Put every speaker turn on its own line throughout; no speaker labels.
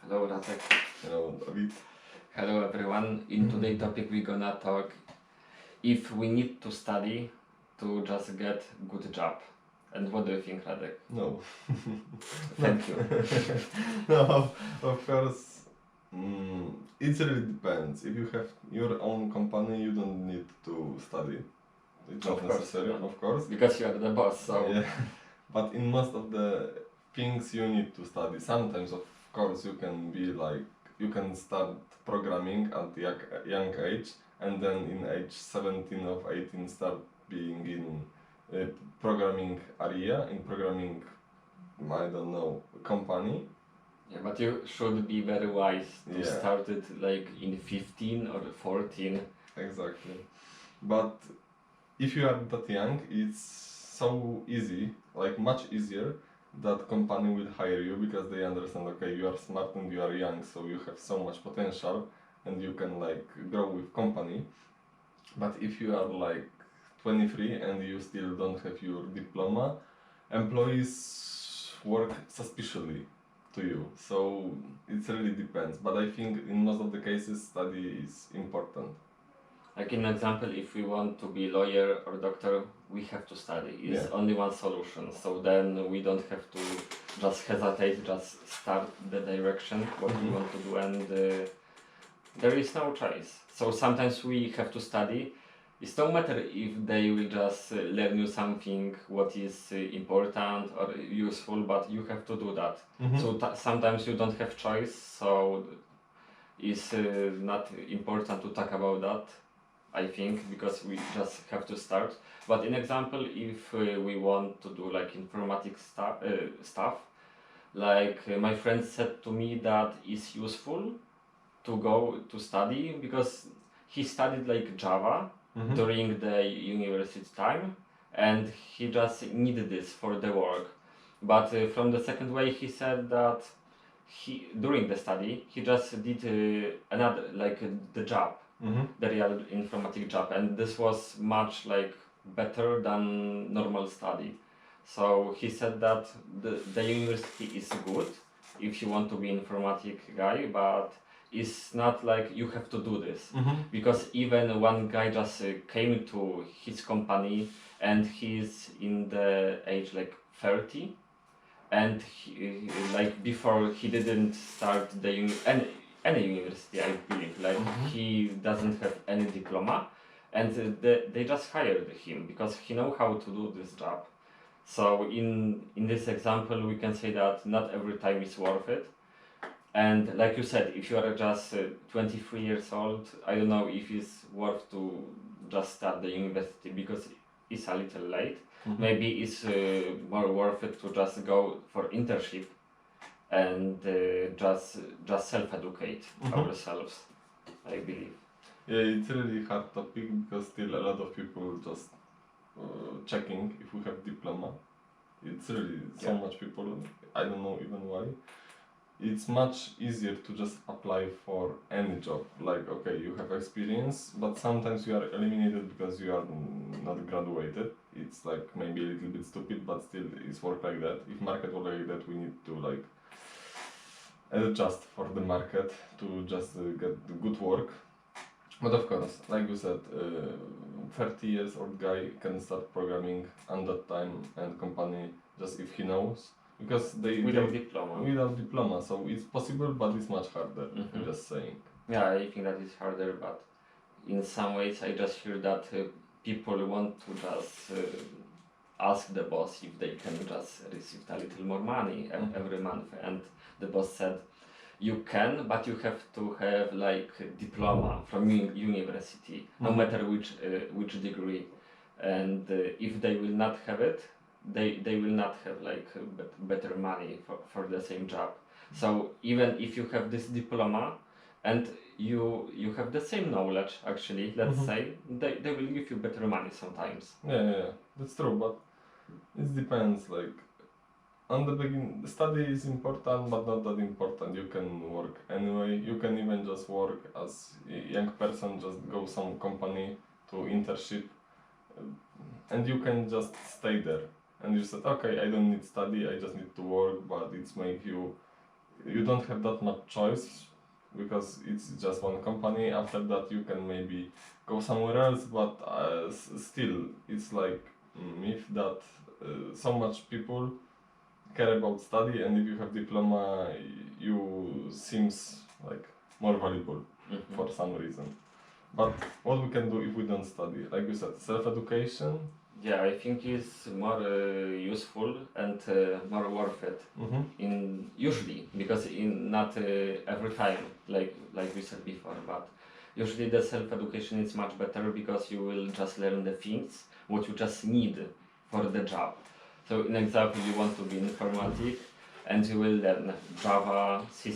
Hello, Racek.
Hello, David.
Hello, everyone. In today's topic, we're gonna talk if we need to study to just get good job. And what do you think, Radek?
No.
Thank you.
No, of course, it really depends. If you have your own company, you don't need to study. It's not necessary, of course.
Because you are the boss, so...
Yeah. But in most of the things you need to study. Sometimes, of course, you can be like, you can start programming at young age, and then in age 17 or 18 start being in programming area, in programming, I don't know, company.
Yeah, but you should be very wise to
Yeah.
start it like in 15 or 14.
Exactly. But if you are that young, it's so easy, like much easier, that company will hire you because they understand, okay, you are smart and you are young, so you have so much potential and you can like grow with company. But if you are like 23 and you still don't have your diploma, employees work suspiciously to you. So it really depends. But I think in most of the cases, study is important.
Like in example, if we want to be lawyer or doctor, we have to study. It's only one solution. So then we don't have to just hesitate, just start the direction what we want to do, and there is no choice. So sometimes we have to study. It no matter if they will just learn you something what is important or useful, but you have to do that. So sometimes you don't have choice. So it's not important to talk about that, I think, because we just have to start. But in example, if we want to do like informatics stuff, like my friend said to me that it's useful to go to study because he studied like Java during the university time, and he just needed this for the work. But from the second way, he said that he during the study he just did another like the job, the real informatic job, and this was much like better than normal study. So he said that the university is good if you want to be informatic guy, but it's not like you have to do this, because even one guy just came to his company and he's in the age like 30, and he, like before he didn't start any university, I believe, like he doesn't have any diploma, and they just hired him because he know how to do this job. So in this example we can say that not every time is worth it. And like you said, if you are just 23 years old, I don't know if it's worth to just start the university because it's a little late. Maybe it's more worth it to just go for internship and just self-educate ourselves, I believe.
Yeah, it's really hard topic because still a lot of people just checking if we have diploma. It's really so much people, I don't know even why. It's much easier to just apply for any job. Like, okay, you have experience, but sometimes you are eliminated because you are not graduated. It's like maybe a little bit stupid, but still it's work like that. If market work like that, we need to like adjust for the market to just get good work. But of course, like you said, 30 years old guy can start programming on that time and company just if he knows. Because
Without diploma.
Without diploma, so it's possible, but it's much harder. I'm just saying.
Yeah, I think that is harder, but in some ways I just hear that people want to just ask the boss if they can just receive a little more money every month, and the boss said you can, but you have to have like diploma from university, no matter which degree, and if they will not have it, they will not have like better money for the same job. So even if you have this diploma and you have the same knowledge, actually, let's say, they will give you better money sometimes.
Yeah, that's true, but it depends. Like on the beginning, study is important, but not that important. You can work anyway. You can even just work as a young person, just go some company to internship, and you can just stay there. And you said, okay, I don't need study, I just need to work, but it's make you you don't have that much choice because it's just one company. After that, you can maybe go somewhere else, but still, it's like myth that so much people care about study, and if you have diploma, you seems like more valuable for some reason. But what we can do if we don't study? Like you said, self-education.
Yeah, I think it's more useful and more worth it. In usually, because in not every time, like we said before, but usually the self-education is much better because you will just learn the things what you just need for the job. So, in example, you want to be informatic, and you will learn Java, C++,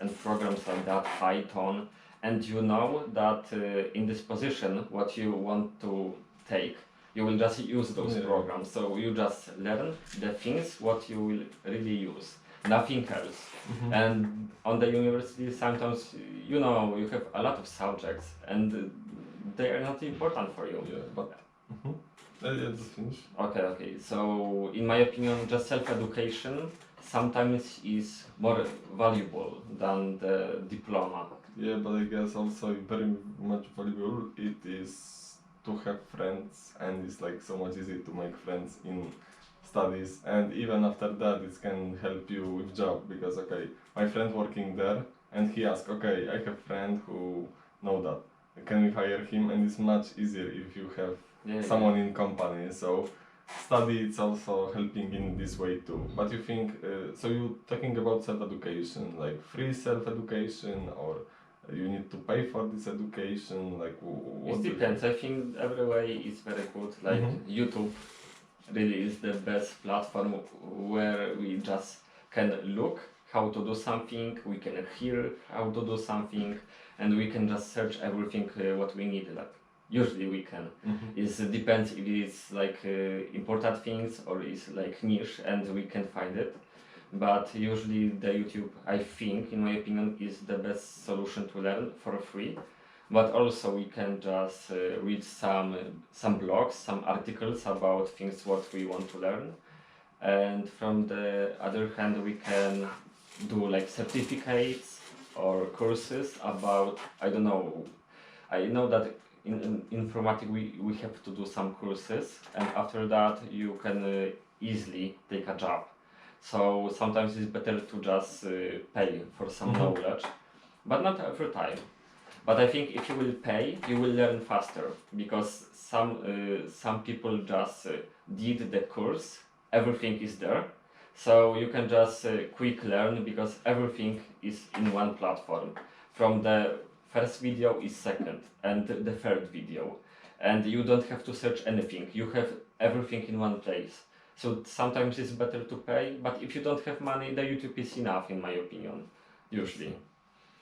and programs like that, Python, and you know that in this position, what you want to take, you will just use those programs. So you just learn the things what you will really use, nothing else. And on the university, sometimes you know you have a lot of subjects, and they are not important for you.
Yeah, but let's finish.
Okay. So in my opinion, just self-education sometimes is more valuable than the diploma.
Yeah, but I guess also very much valuable it is to have friends, and it's like so much easy to make friends in studies, and even after that it can help you with job, because okay, my friend working there and he asked, okay, I have friend who know that, can we hire him, and it's much easier if you have someone in company. So study it's also helping in this way too. But you think so you talking about self-education, like free self-education, or you need to pay for this education, like what?
It depends. I think every way is very good. Like YouTube really is the best platform where we just can look how to do something, we can hear how to do something, and we can just search everything what we need. Like usually we can. It depends if it's like important things or it's like niche, and we can find it. But usually the YouTube, I think, in my opinion, is the best solution to learn for free. But also we can just read some blogs, some articles about things what we want to learn. And from the other hand, we can do like certificates or courses about, I don't know, I know that in informatics we have to do some courses, and after that you can easily take a job. So sometimes it's better to just pay for some knowledge, but not every time. But I think if you will pay, you will learn faster, because some people just did the course, everything is there, so you can just quick learn because everything is in one platform. From the first video is second, and the third video, and you don't have to search anything. You have everything in one place. So sometimes it's better to pay, but if you don't have money, the YouTube is enough, in my opinion, usually.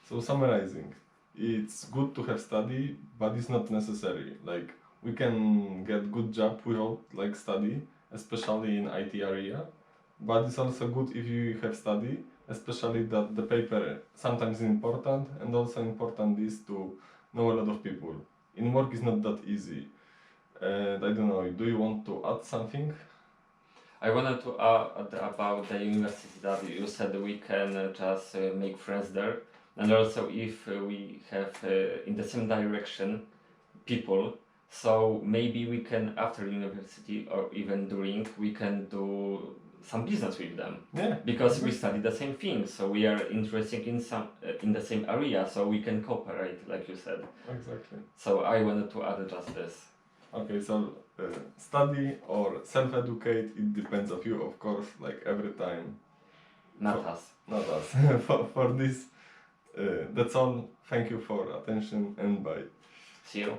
So summarizing, it's good to have study, but it's not necessary. Like we can get good job without like study, especially in IT area. But it's also good if you have study, especially that the paper sometimes is important, and also important is to know a lot of people. In work is not that easy. And I don't know, do you want to add something?
I wanted to add about the university that you said we can just make friends there, and also if we have in the same direction people, so maybe we can after university or even during we can do some business with them.
Yeah.
Because we study the same thing, so we are interested in some in the same area, so we can cooperate, like you said.
Exactly.
So I wanted to add just this.
Okay, so study or self-educate, it depends of you, of course, like every time.
Not us.
Not us. For this, that's all. Thank you for attention, and bye.
See you.